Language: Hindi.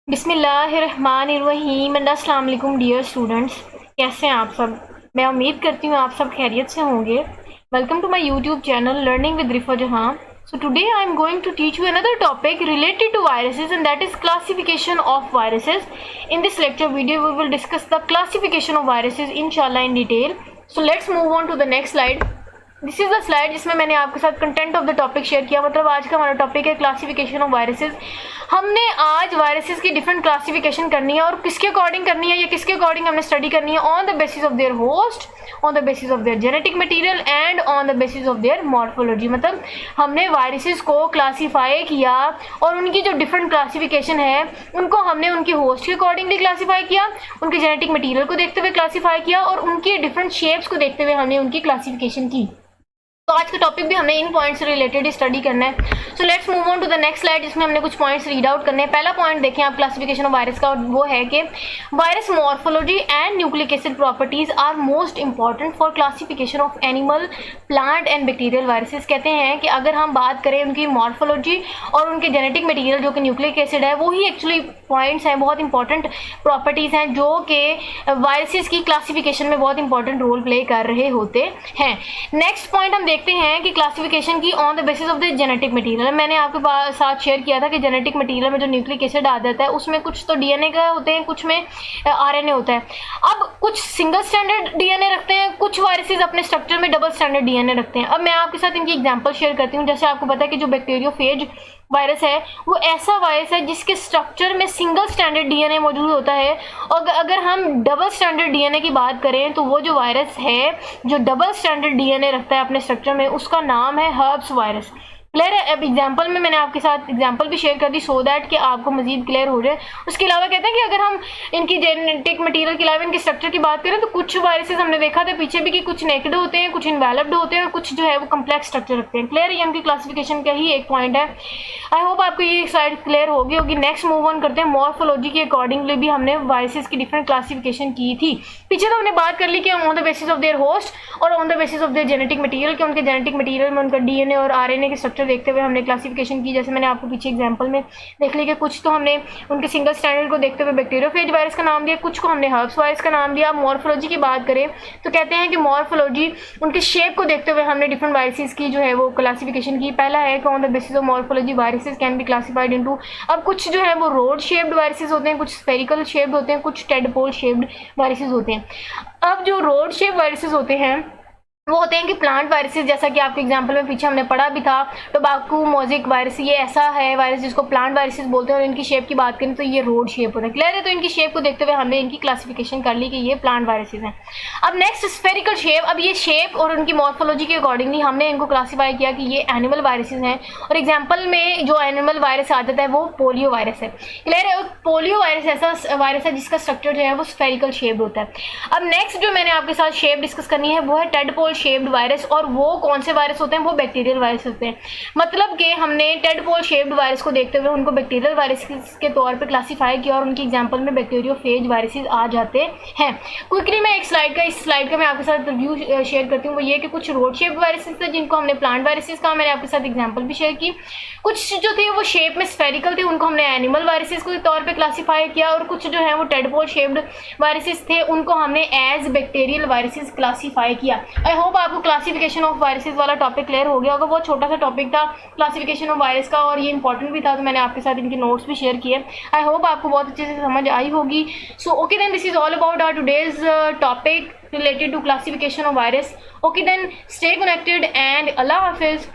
बिस्मिल्लाहिर्रहमानिर्रहीम एंड अस्सलाम वालेकुम डियर स्टूडेंट्स। कैसे हैं आप सब? मैं उम्मीद करती हूँ आप सब खैरियत से होंगे। Welcome to my YouTube channel learning with Rifa Jahan. So today I am going to teach you another topic related to viruses, and that is classification of viruses. In this lecture video we will discuss the classification of viruses inshallah in detail. So let's move on to the next slide. This is the slide जिसमें मैंने आपके साथ content of the topic share किया। मतलब आज का हमारा टॉपिक है क्लासिफिकेशन ऑफ वायरसेस। हमने आज वायरसेस की डिफरेंट क्लासिफिकेशन करनी है और किसके अकॉर्डिंग करनी है या किसके अकॉर्डिंग हमने स्टडी करनी है, on the basis of their host, on the basis of their genetic material and on the basis of there morphology. मतलब हमने वायरसेस को क्लासीफाई किया और उनकी जो डिफरेंट क्लासिफिकेशन है उनको हमने उनकी होस्ट के अकॉर्डिंगली क्लासीफाई किया, उनके जेनेटिक मटेरियल को देखते हुए क्लासीफाई किया और उनकी डिफरेंट शेप्स को देखते हुए हमने उनकी क्लासिफिकेशन की। तो आज का टॉपिक भी हमने इन पॉइंट्स से रिलेटेड स्टडी करना है। So let's move on to the next slide जिसमें हमने कुछ पॉइंट्स रीड आउट करने हैं। पहला पॉइंट देखें आप क्लासिफिकेशन ऑफ वायरस का, और वो है कि virus morphology and nucleic acid properties are most important for classification of animal, plant and bacterial viruses. कहते हैं कि अगर हम बात करें उनकी मॉर्फोलॉजी और उनके जेनेटिक मटीरियल जो कि न्यूक्लिक एसिड है, वो ही एक्चुअली पॉइंट्स हैं, बहुत इंपॉर्टेंट प्रॉपर्टीज़ हैं जो कि वायरसेस की क्लासिफिकेशन में बहुत इंपॉर्टेंट रोल प्ले कर रहे होते हैं। नेक्स्ट पॉइंट हम देखते हैं कि क्लासिफिकेशन की on the basis of the genetic material. मैंने आपके साथ शेयर किया था कि जेनेटिक मटेरियल में जो न्यूक्लिक एसिड आ जाता है उसमें कुछ तो डीएनए का होते हैं, कुछ में आरएनए होता है। अब कुछ सिंगल स्टैंडर्ड डीएनए रखते हैं, कुछ वायरसेस अपने स्ट्रक्चर में डबल स्टैंडर्ड डीएनए रखते हैं। अब मैं आपके साथ इनकी एग्जांपल शेयर करती हूँ। जैसे आपको पता है कि जो बैक्टीरियोफेज वायरस है वो ऐसा वायरस है जिसके स्ट्रक्चर में सिंगल स्टैंडर्ड डीएनए मौजूद होता है, और अगर हम डबल स्टैंडर्ड डीएनए की बात करें तो वो जो वायरस है जो डबल स्टैंडर्ड डीएनए रखता है अपने स्ट्रक्चर में, उसका नाम है हर्ब्स वायरस। क्लियर है? अब एग्जाम्पल में मैंने आपके साथ एग्जाम्पल भी शेयर कर दी सो दैट कि आपको मजीद क्लियर हो जाए। उसके अलावा कहते हैं कि अगर हम इनकी जेनेटिक मटेरियल के अलावा इनके स्ट्रक्चर की बात करें तो कुछ वायरसेस हमने देखा था पीछे भी कि कुछ नेकेड होते हैं, कुछ इन्वेलप्ड होते हैं और कुछ जो है वो कम्प्लेक्स स्ट्रक्चर रखते हैं। क्लियर है? ये उनकी क्लासिफिकेशन का ही एक पॉइंट है। आई होप आपको ये स्लाइड क्लियर होगी। नेक्स्ट मूव ऑन करते हैं। मॉर्फोलॉजी के अकॉर्डिंगली भी हमने वायरसेस की डिफरेंट क्लासिफिकेशन की थी। पीछे तो हमने बात कर ली कि on the basis of their host और on the basis of their genetic material, कि उनके जेनेटिक मटेरियल में उनका डीएनए और आरएनए के स्ट्रक्चर देखते हुए हमने क्लासिफिकेशन की। जैसे मैंने आपको पीछे एग्जांपल में देख लिया कि कुछ तो हमने उनके सिंगल स्टैंडर्ड को देखते हुए बैक्टीरियोफेज वायरस का नाम दिया, कुछ को हमने हर्ब्स वायरस का नाम दिया। मॉर्फोलॉजी की बात करें तो कहते हैं कि मॉर्फोलॉजी उनके शेप को देखते हुए हमने डिफरेंट वायरसेस की जो है वो क्लासिफिकेशन की। पहला है कि on the basis of morphology viruses can be classified into, अब कुछ जो है वो रोड शेप्ड वायरसेस होते हैं, कुछ स्फेरिकल शेप्ड होते हैं, कुछ टेडपोल शेप्ड वायरसेस होते हैं। अब जो रोड शेप वायरसेस होते हैं वो होते हैं कि प्लांट वायरसेस, जैसा कि आपके एग्जांपल में पीछे हमने पढ़ा भी था। टोबैको मोज़ेक वायरस, ये ऐसा है वायरस जिसको प्लांट वायरसेस बोलते हैं, और इनकी शेप की बात करें तो ये रोड शेप होते हैं। क्लियर है? तो इनकी शेप को देखते हुए हमने इनकी क्लासिफिकेशन कर ली कि ये प्लांट वायरसेस हैं। अब नेक्स्ट स्फेरिकल शेप। अब ये शेप और उनकी मॉर्फोलॉजी के अकॉर्डिंगली हमने इनको क्लासीफाई किया कि ये एनिमल वायरसेस हैं, और एग्जाम्पल में जो एनिमल वायरस आ जाता है वो पोलियो वायरस है। क्लियर है? पोलियो वायरस ऐसा वायरस है जिसका स्ट्रक्चर जो है वो स्फेरिकल शेप होता है। अब नेक्स्ट जो मैंने आपके साथ शेप डिस्कस करनी है वो है टेडपोल शेप्ड वायरस, और वो कौन से वायरस होते हैं? वो बैक्टीरियल वायरस होते हैं। मतलब कि हमने टेडपोल शेप्ड वायरस को देखते हुए उनको बैक्टीरियल वायरस के तौर पे क्लासीफाई किया, और उनकी एग्जांपल में बैक्टीरियोफेज वायरसेस आ जाते हैं। क्विकली मैं इस स्लाइड का मैं आपके साथ रिव्यू शेयर करती हूँ। वो ये कि कुछ रोड शेप्ड वायरसेस थे जिनको हमने प्लांट वायरसेस कहा, मैंने आपके साथ एग्जाम्पल भी शेयर की। कुछ जो थे वो शेप में स्फेरिकल थे, उनको हमने एनिमल वायरसेस के तौर पर क्लासीफाई किया, और कुछ जो है वो टेडपोल शेप्ड वायरसेस थे उनको हमने एज बैक्टीरियल वायरसेस क्लासीफाई किया। आई होप आपको क्लासिफिकेशन ऑफ वायरसेस वाला टॉपिक क्लियर हो गया होगा। बहुत छोटा सा टॉपिक था क्लासिफिकेशन ऑफ वायरस का, और ये इंपॉर्टेंट भी था, तो मैंने आपके साथ इनके नोट्स भी शेयर किए। आई होप आपको बहुत अच्छे से समझ आई होगी। So okay then, this is all about our today's topic related to classification of virus. Okay then, stay connected and Allah Hafiz.